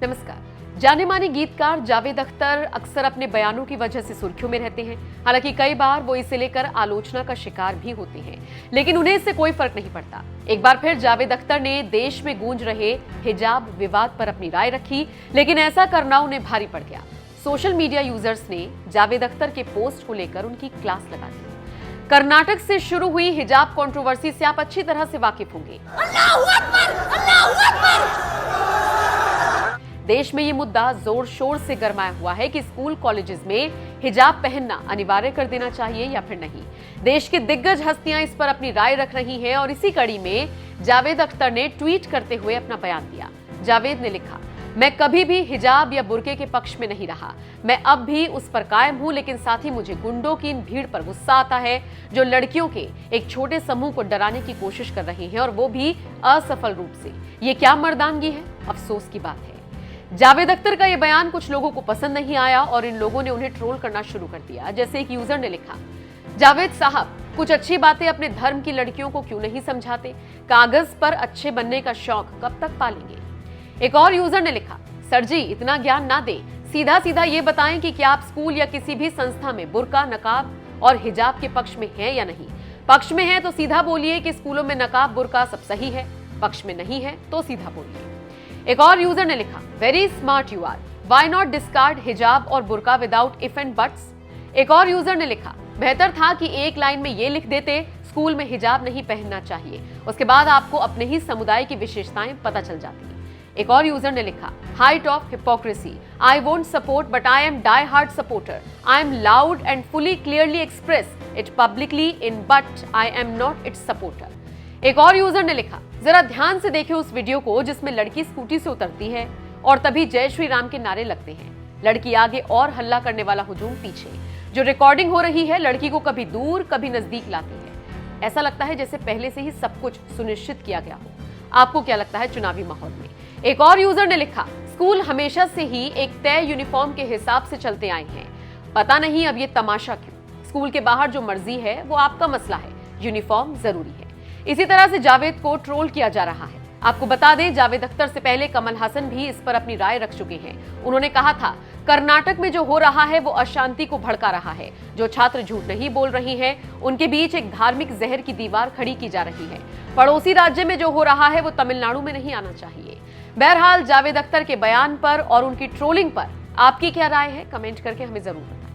नमस्कार। जाने माने गीतकार जावेद अख्तर अक्सर अपने बयानों की वजह से सुर्खियों में रहते हैं। हालांकि कई बार वो इसे लेकर आलोचना का शिकार भी होते हैं, लेकिन उन्हें इससे कोई फर्क नहीं पड़ता। एक बार फिर जावेद अख्तर ने देश में गूंज रहे हिजाब विवाद पर अपनी राय रखी, लेकिन ऐसा करना उन्हें भारी पड़ गया। सोशल मीडिया यूजर्स ने जावेद अख्तर के पोस्ट को लेकर उनकी क्लास लगा दी। कर्नाटक से शुरू हुई हिजाब कंट्रोवर्सी से आप अच्छी तरह से वाकिफ होंगे। देश में ये मुद्दा जोर शोर से गरमाया हुआ है कि स्कूल कॉलेजेस में हिजाब पहनना अनिवार्य कर देना चाहिए या फिर नहीं। देश की दिग्गज हस्तियां इस पर अपनी राय रख रही हैं और इसी कड़ी में जावेद अख्तर ने ट्वीट करते हुए अपना बयान दिया। जावेद ने लिखा, मैं कभी भी हिजाब या बुर्के के पक्ष में नहीं रहा। मैं अब भी उस पर कायम हूं, लेकिन साथ ही मुझे गुंडों की इन भीड़ पर गुस्सा आता है जो लड़कियों के एक छोटे समूह को डराने की कोशिश कर रहे हैं, और वो भी असफल रूप से। ये क्या मर्दानगी है, अफसोस की बात है। जावेद अख्तर का ये बयान कुछ लोगों को पसंद नहीं आया और इन लोगों ने उन्हें ट्रोल करना शुरू कर दिया। जैसे एक यूजर ने लिखा, जावेद साहब कुछ अच्छी बातें अपने धर्म की लड़कियों को क्यों नहीं समझाते? कागज पर अच्छे बनने का शौक कब तक पालेंगे? एक और यूजर ने लिखा, सर जी इतना ज्ञान ना दे, सीधा सीधा ये बताएं कि क्या आप स्कूल या किसी भी संस्था में बुर्का, नकाब और हिजाब के पक्ष में हैं या नहीं। पक्ष में है तो सीधा बोलिए कि स्कूलों में नकाब बुर्का सब सही है, पक्ष में नहीं है तो सीधा बोलिए। एक और यूजर ने लिखा, very smart you are, why not discard हिजाब और बुर्का विदाउट इफ एंड बट्स। एक और यूजर ने लिखा, बेहतर था कि एक लाइन में ये लिख देते, स्कूल में हिजाब नहीं पहनना चाहिए, उसके बाद आपको अपने ही समुदाय की विशेषताएं पता चल जाती। एक और यूजर ने लिखा, height of hypocrisy, I won't support but I am die hard supporter, I am loud and fully clearly express it publicly in but I am not its supporter. एक और यूजर ने लिखा, जरा ध्यान से देखें उस वीडियो को जिसमें लड़की स्कूटी से उतरती है और तभी जय श्री राम के नारे लगते हैं। लड़की आगे और हल्ला करने वाला हुजूम पीछे। जो रिकॉर्डिंग हो रही है लड़की को कभी दूर कभी नजदीक लाती है। ऐसा लगता है जैसे पहले से ही सब कुछ सुनिश्चित किया गया हो। आपको क्या लगता है चुनावी माहौल में? एक और यूजर ने लिखा, स्कूल हमेशा से ही एक तय यूनिफॉर्म के हिसाब से चलते आए हैं, पता नहीं अब ये तमाशा क्यों। स्कूल के बाहर जो मर्जी है वो आपका मसला है, यूनिफॉर्म जरूरी है। इसी तरह से जावेद को ट्रोल किया जा रहा है। आपको बता दें, जावेद अख्तर से पहले कमल हसन भी इस पर अपनी राय रख चुके हैं। उन्होंने कहा था, कर्नाटक में जो हो रहा है वो अशांति को भड़का रहा है। जो छात्र झूठ नहीं बोल रहे हैं उनके बीच एक धार्मिक जहर की दीवार खड़ी की जा रही है। पड़ोसी राज्य में जो हो रहा है वो तमिलनाडु में नहीं आना चाहिए। बहरहाल जावेद अख्तर के बयान पर और उनकी ट्रोलिंग पर आपकी क्या राय है, कमेंट करके हमें जरूर बताएं।